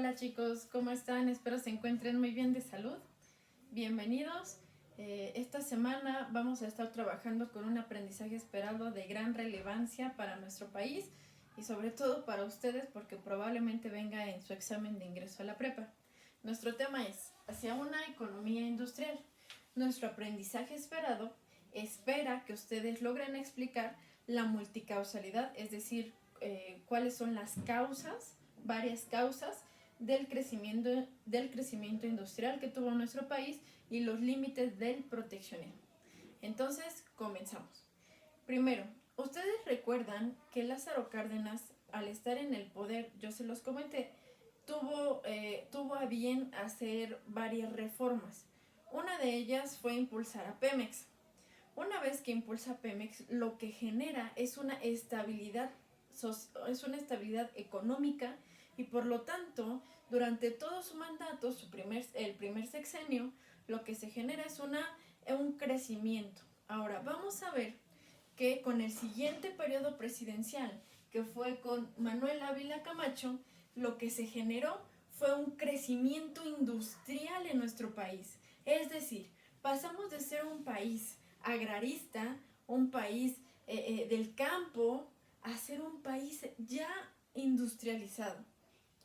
Hola chicos, ¿cómo están? Espero se encuentren muy bien de salud. Bienvenidos. Esta semana vamos a estar trabajando con un aprendizaje esperado de gran relevancia para nuestro país y sobre todo para ustedes porque probablemente venga en su examen de ingreso a la prepa. Nuestro tema es hacia una economía industrial. Nuestro aprendizaje esperado espera que ustedes logren explicar la multicausalidad, es decir, cuáles son las causas, varias causas del crecimiento industrial que tuvo nuestro país y los límites del proteccionismo. Entonces, comenzamos. Primero, ustedes recuerdan que Lázaro Cárdenas, al estar en el poder, yo se los comenté, tuvo a bien hacer varias reformas. Una de ellas fue impulsar a Pemex. Una vez que impulsa Pemex, lo que genera es una estabilidad económica y por lo tanto, durante todo su mandato, el primer sexenio, lo que se genera es un crecimiento. Ahora, vamos a ver que con el siguiente periodo presidencial, que fue con Manuel Ávila Camacho, lo que se generó fue un crecimiento industrial en nuestro país. Es decir, pasamos de ser un país agrarista, un país del campo, a ser un país ya industrializado,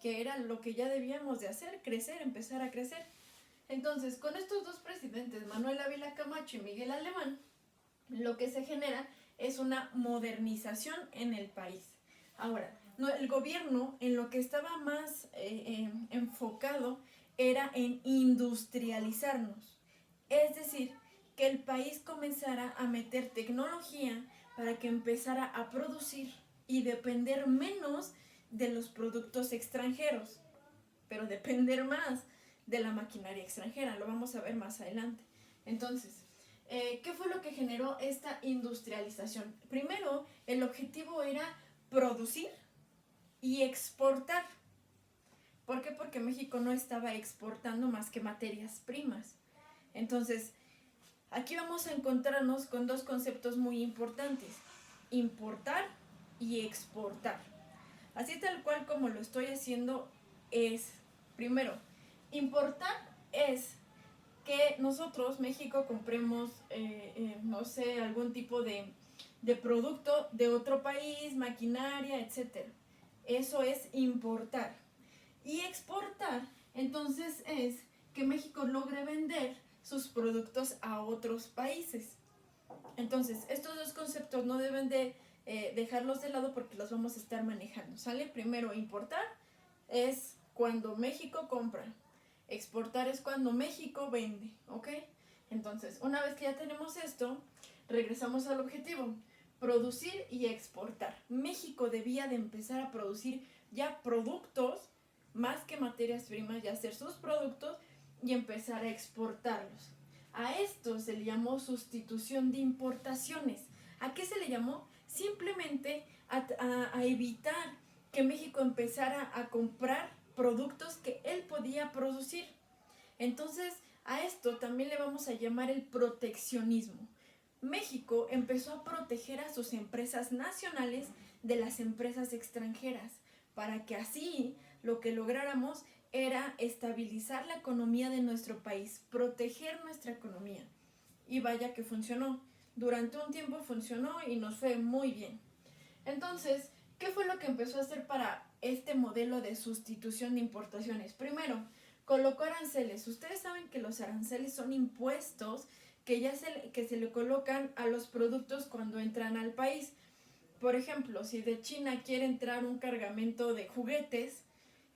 que era lo que ya debíamos de hacer, crecer, empezar a crecer. Entonces, con estos dos presidentes, Manuel Ávila Camacho y Miguel Alemán, lo que se genera es una modernización en el país. Ahora, el gobierno en lo que estaba más enfocado era en industrializarnos, es decir, que el país comenzara a meter tecnología para que empezara a producir y depender menos de los productos extranjeros, pero depender más de la maquinaria extranjera. Lo vamos a ver más adelante. Entonces, ¿qué fue lo que generó esta industrialización? Primero, el objetivo era producir y exportar. ¿Por qué? Porque México no estaba exportando más que materias primas. Entonces, aquí vamos a encontrarnos con dos conceptos muy importantes: importar y exportar. Así tal cual como lo estoy haciendo es, primero, importar es que nosotros, México, compremos, no sé, algún tipo de producto de otro país, maquinaria, etc. Eso es importar. Y exportar, entonces, es que México logre vender sus productos a otros países. Entonces, estos dos conceptos no deben de dejarlos de lado porque los vamos a estar manejando, ¿sale? Primero, importar es cuando México compra. Exportar es cuando México vende, ¿ok? Entonces, una vez que ya tenemos esto, regresamos al objetivo: producir y exportar. México debía de empezar a producir ya productos, más que materias primas, ya hacer sus productos y empezar a exportarlos. A esto se le llamó sustitución de importaciones. ¿A qué se le llamó? Simplemente a evitar que México empezara a comprar productos que él podía producir. Entonces, a esto también le vamos a llamar el proteccionismo. México empezó a proteger a sus empresas nacionales de las empresas extranjeras, para que así lo que lográramos era estabilizar la economía de nuestro país, proteger nuestra economía. Y vaya que funcionó. Durante un tiempo funcionó y nos fue muy bien. Entonces, ¿qué fue lo que empezó a hacer para este modelo de sustitución de importaciones? Primero, colocó aranceles. Ustedes saben que los aranceles son impuestos que se le colocan a los productos cuando entran al país. Por ejemplo, si de China quiere entrar un cargamento de juguetes,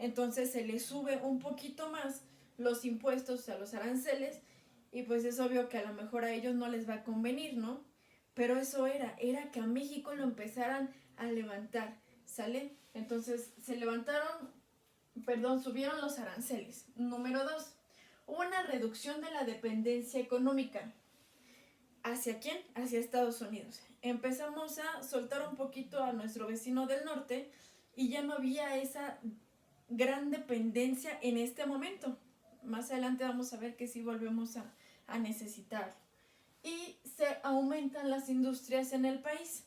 entonces se le sube un poquito más los impuestos a los aranceles y pues es obvio que a lo mejor a ellos no les va a convenir, ¿no? Pero eso era que a México lo empezaran a levantar, ¿sale? Entonces subieron los aranceles. Número 2, hubo una reducción de la dependencia económica. ¿Hacia quién? Hacia Estados Unidos. Empezamos a soltar un poquito a nuestro vecino del norte y ya no había esa gran dependencia en este momento. Más adelante vamos a ver que sí volvemos a necesitar. Y se aumentan las industrias en el país.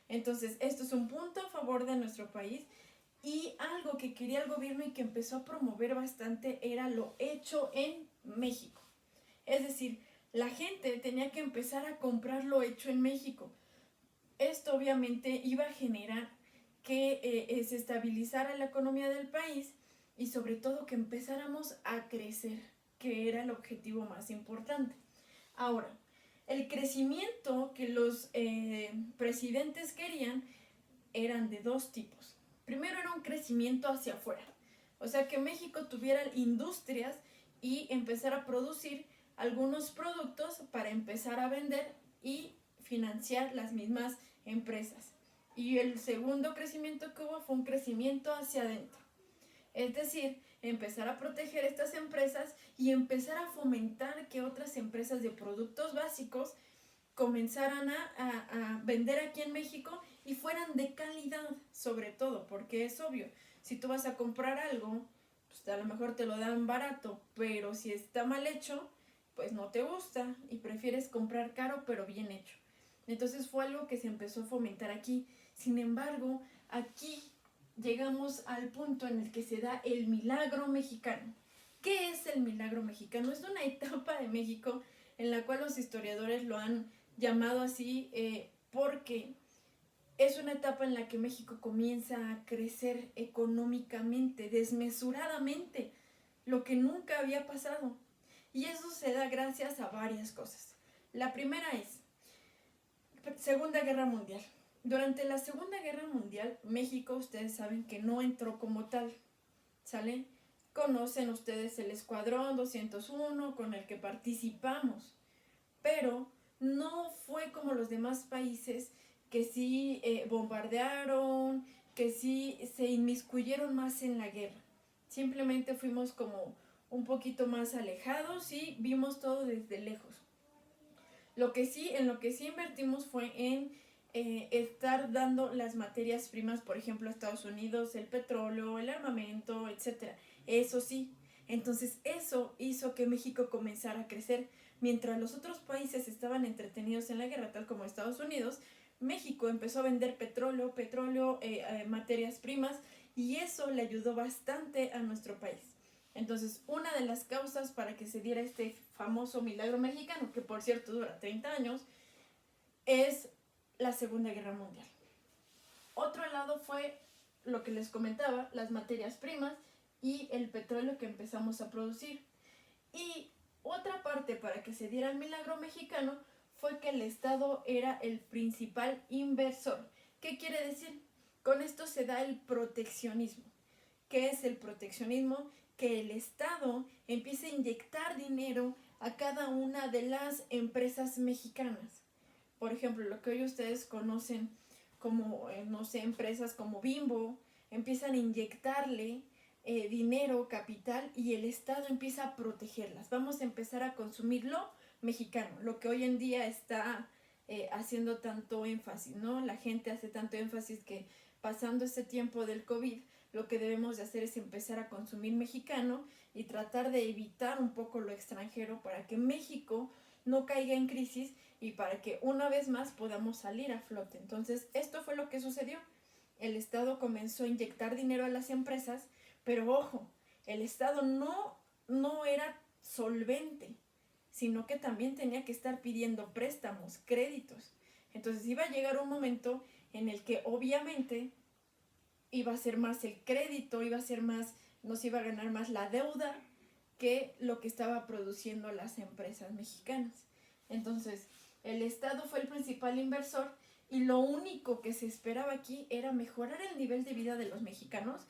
Entonces, esto es un punto a favor de nuestro país. Y algo que quería el gobierno y que empezó a promover bastante era lo hecho en México. Es decir, la gente tenía que empezar a comprar lo hecho en México. Esto obviamente iba a generar que se estabilizara la economía del país y sobre todo que empezáramos a crecer, que era el objetivo más importante. Ahora, el crecimiento que los presidentes querían eran de dos tipos. Primero era un crecimiento hacia afuera, o sea que México tuviera industrias y empezar a producir algunos productos para empezar a vender y financiar las mismas empresas. Y el segundo crecimiento que hubo fue un crecimiento hacia adentro. Es decir, empezar a proteger estas empresas y empezar a fomentar que otras empresas de productos básicos comenzaran a vender aquí en México y fueran de calidad, sobre todo, porque es obvio, si tú vas a comprar algo, pues a lo mejor te lo dan barato, pero si está mal hecho, pues no te gusta y prefieres comprar caro pero bien hecho. Entonces fue algo que se empezó a fomentar aquí. Sin embargo, aquí llegamos al punto en el que se da el milagro mexicano. ¿Qué es el milagro mexicano? Es una etapa de México en la cual los historiadores lo han llamado así porque es una etapa en la que México comienza a crecer económicamente, desmesuradamente, lo que nunca había pasado. Y eso se da gracias a varias cosas. La primera es Segunda Guerra Mundial. Durante la Segunda Guerra Mundial, México, ustedes saben que no entró como tal, ¿sale? Conocen ustedes el Escuadrón 201 con el que participamos, pero no fue como los demás países que sí bombardearon, que sí se inmiscuyeron más en la guerra. Simplemente fuimos como un poquito más alejados y vimos todo desde lejos. En lo que sí invertimos fue en estar dando las materias primas, por ejemplo, a Estados Unidos, el petróleo, el armamento, etcétera. Eso sí. Entonces eso hizo que México comenzara a crecer. Mientras los otros países estaban entretenidos en la guerra, tal como Estados Unidos, México empezó a vender petróleo, materias primas, y eso le ayudó bastante a nuestro país. Entonces, una de las causas para que se diera este famoso milagro mexicano, que por cierto dura 30 años, es la Segunda Guerra Mundial. Otro lado fue lo que les comentaba, las materias primas y el petróleo que empezamos a producir. Y otra parte para que se diera el milagro mexicano fue que el Estado era el principal inversor. ¿Qué quiere decir? Con esto se da el proteccionismo. ¿Qué es el proteccionismo? Que el Estado empiece a inyectar dinero a cada una de las empresas mexicanas. Por ejemplo, lo que hoy ustedes conocen como, no sé, empresas como Bimbo, empiezan a inyectarle dinero, capital, y el Estado empieza a protegerlas. Vamos a empezar a consumir lo mexicano, lo que hoy en día está haciendo tanto énfasis, ¿no? La gente hace tanto énfasis que pasando este tiempo del COVID, lo que debemos de hacer es empezar a consumir mexicano y tratar de evitar un poco lo extranjero para que México no caiga en crisis y para que una vez más podamos salir a flote. Entonces, esto fue lo que sucedió. El Estado comenzó a inyectar dinero a las empresas, pero ojo, el Estado no era solvente, sino que también tenía que estar pidiendo préstamos, créditos. Entonces iba a llegar un momento en el que obviamente iba a ser más el crédito, nos iba a ganar más la deuda que lo que estaba produciendo las empresas mexicanas. Entonces, el Estado fue el principal inversor y lo único que se esperaba aquí era mejorar el nivel de vida de los mexicanos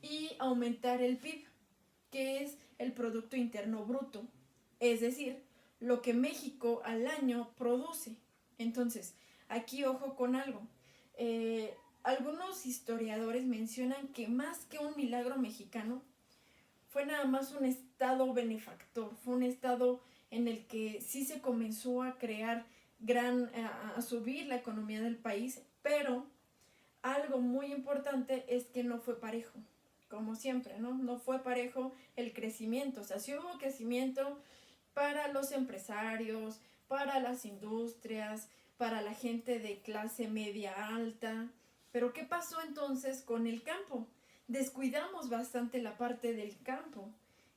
y aumentar el PIB, que es el Producto Interno Bruto, es decir, lo que México al año produce. Entonces, aquí ojo con algo. Algunos historiadores mencionan que más que un milagro mexicano, fue nada más un estado benefactor, fue un estado en el que sí se comenzó a crear a subir la economía del país, pero algo muy importante es que no fue parejo, como siempre, ¿no? No fue parejo el crecimiento, o sea, sí hubo crecimiento para los empresarios, para las industrias, para la gente de clase media alta, pero ¿qué pasó entonces con el campo? descuidamos bastante la parte del campo.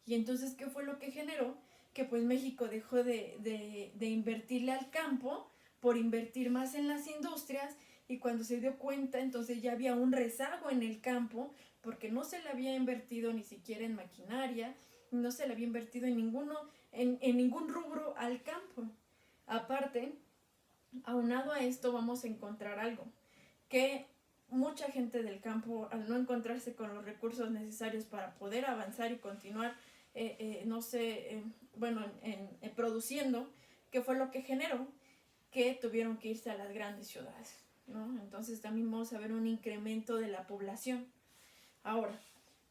Y entonces, ¿qué fue lo que generó? Que pues México dejó de invertirle al campo por invertir más en las industrias, y cuando se dio cuenta entonces ya había un rezago en el campo porque no se le había invertido ni siquiera en maquinaria, no se le había invertido en ningún rubro al campo. Aparte, aunado a esto vamos a encontrar algo, que mucha gente del campo, al no encontrarse con los recursos necesarios para poder avanzar y continuar, produciendo, ¿qué fue lo que generó? Que tuvieron que irse a las grandes ciudades, ¿no? Entonces también vamos a ver un incremento de la población. Ahora,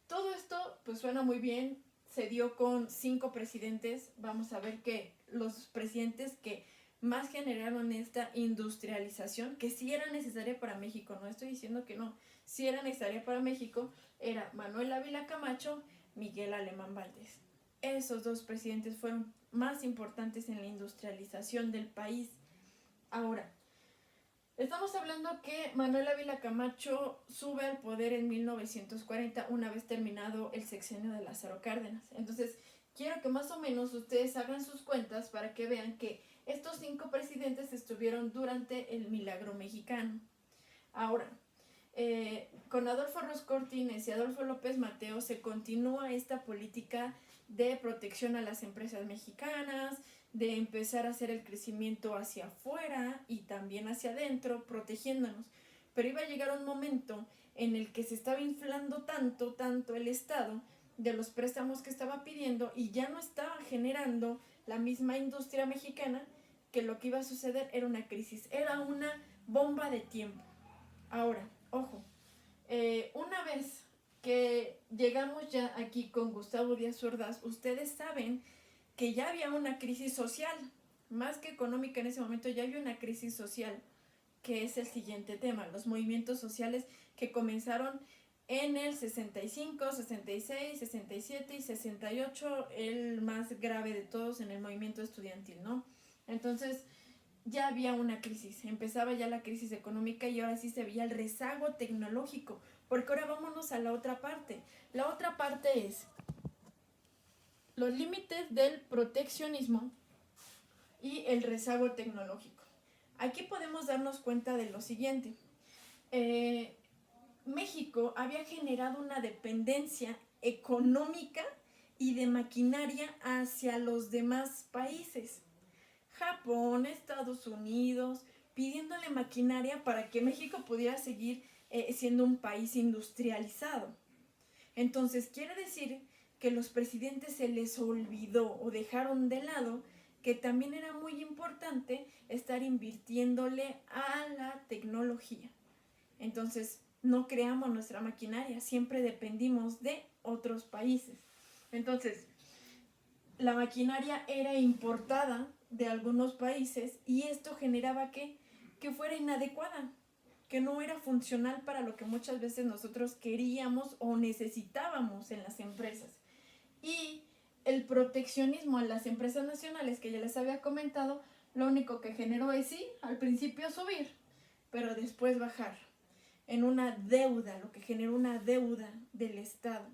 todo esto pues suena muy bien, se dio con 5 presidentes. Vamos a ver que los presidentes que más generaron esta industrialización, que sí era necesaria para México, no estoy diciendo que no, sí era necesaria para México, era Manuel Ávila Camacho, Miguel Alemán Valdés. Esos 2 presidentes fueron más importantes en la industrialización del país. Ahora, estamos hablando que Manuel Ávila Camacho sube al poder en 1940, una vez terminado el sexenio de Lázaro Cárdenas. Entonces, quiero que más o menos ustedes hagan sus cuentas para que vean que estos 5 presidentes estuvieron durante el milagro mexicano. Ahora, con Adolfo Ruiz Cortines y Adolfo López Mateos se continúa esta política de protección a las empresas mexicanas, de empezar a hacer el crecimiento hacia afuera y también hacia adentro, protegiéndonos. Pero iba a llegar un momento en el que se estaba inflando tanto el Estado de los préstamos que estaba pidiendo, y ya no estaba generando la misma industria mexicana, que lo que iba a suceder era una crisis, era una bomba de tiempo. Ahora, ojo, una vez que llegamos ya aquí con Gustavo Díaz Ordaz, ustedes saben que ya había una crisis social, más que económica en ese momento, ya había una crisis social, que es el siguiente tema, los movimientos sociales que comenzaron en el 65, 66, 67 y 68, el más grave de todos en el movimiento estudiantil, ¿no? Entonces, ya había una crisis, empezaba ya la crisis económica y ahora sí se veía el rezago tecnológico, porque ahora vámonos a la otra parte. La otra parte es los límites del proteccionismo y el rezago tecnológico. Aquí podemos darnos cuenta de lo siguiente. México había generado una dependencia económica y de maquinaria hacia los demás países. Japón, Estados Unidos, pidiéndole maquinaria para que México pudiera seguir siendo un país industrializado. Entonces, quiere decir que los presidentes se les olvidó o dejaron de lado que también era muy importante estar invirtiéndole a la tecnología. Entonces, no creamos nuestra maquinaria, siempre dependimos de otros países. Entonces, la maquinaria era importada de algunos países y esto generaba que fuera inadecuada, que no era funcional para lo que muchas veces nosotros queríamos o necesitábamos en las empresas. Y el proteccionismo a las empresas nacionales, que ya les había comentado, lo único que generó es sí, al principio subir, pero después bajar en una deuda, lo que generó una deuda del Estado.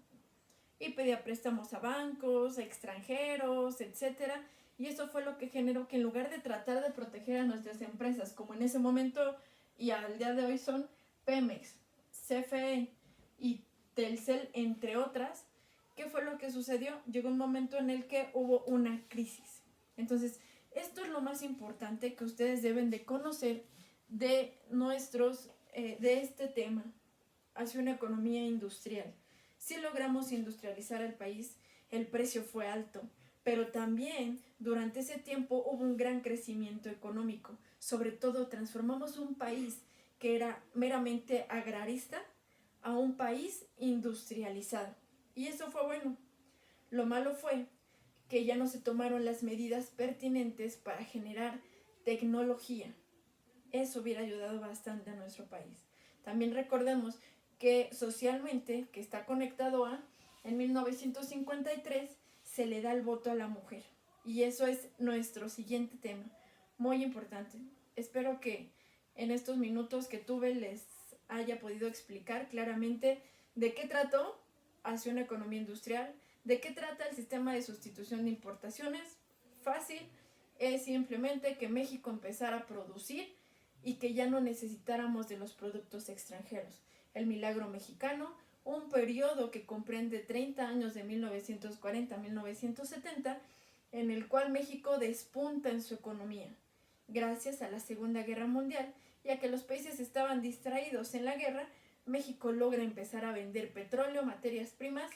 Y pedía préstamos a bancos, a extranjeros, etc. Y eso fue lo que generó que en lugar de tratar de proteger a nuestras empresas, como en ese momento y al día de hoy son Pemex, CFE y Telcel, entre otras, ¿qué fue lo que sucedió? Llegó un momento en el que hubo una crisis. Entonces, esto es lo más importante que ustedes deben de conocer de de este tema hacia una economía industrial. Si logramos industrializar el país, el precio fue alto, pero también durante ese tiempo hubo un gran crecimiento económico. Sobre todo transformamos un país que era meramente agrarista a un país industrializado. Y eso fue bueno. Lo malo fue que ya no se tomaron las medidas pertinentes para generar tecnología. Eso hubiera ayudado bastante a nuestro país. También recordemos que socialmente, que está conectado en 1953, se le da el voto a la mujer. Y eso es nuestro siguiente tema, muy importante. Espero que en estos minutos que tuve les haya podido explicar claramente ¿De qué trató? Hacia una economía industrial. ¿De qué trata el sistema de sustitución de importaciones? Fácil, es simplemente que México empezara a producir y que ya no necesitáramos de los productos extranjeros. El milagro mexicano, un periodo que comprende 30 años de 1940 a 1970, en el cual México despunta en su economía, gracias a la Segunda Guerra Mundial, ya que los países estaban distraídos en la guerra. México logra empezar a vender petróleo, materias primas,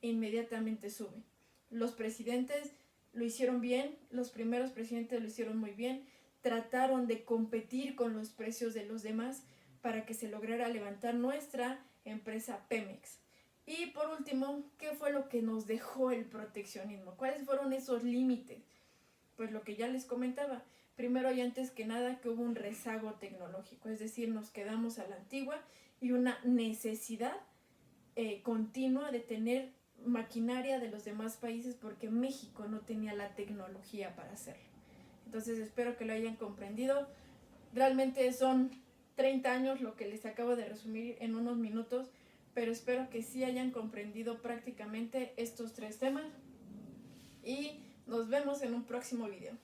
e inmediatamente sube. Los presidentes lo hicieron bien, los primeros presidentes lo hicieron muy bien, trataron de competir con los precios de los demás para que se lograra levantar nuestra empresa Pemex. Y por último, ¿qué fue lo que nos dejó el proteccionismo? ¿Cuáles fueron esos límites? Pues lo que ya les comentaba, primero y antes que nada que hubo un rezago tecnológico, es decir, nos quedamos a la antigua y una necesidad continua de tener maquinaria de los demás países porque México no tenía la tecnología para hacerlo. Entonces espero que lo hayan comprendido. Realmente son 30 años lo que les acabo de resumir en unos minutos, pero espero que sí hayan comprendido prácticamente estos 3 temas y nos vemos en un próximo video.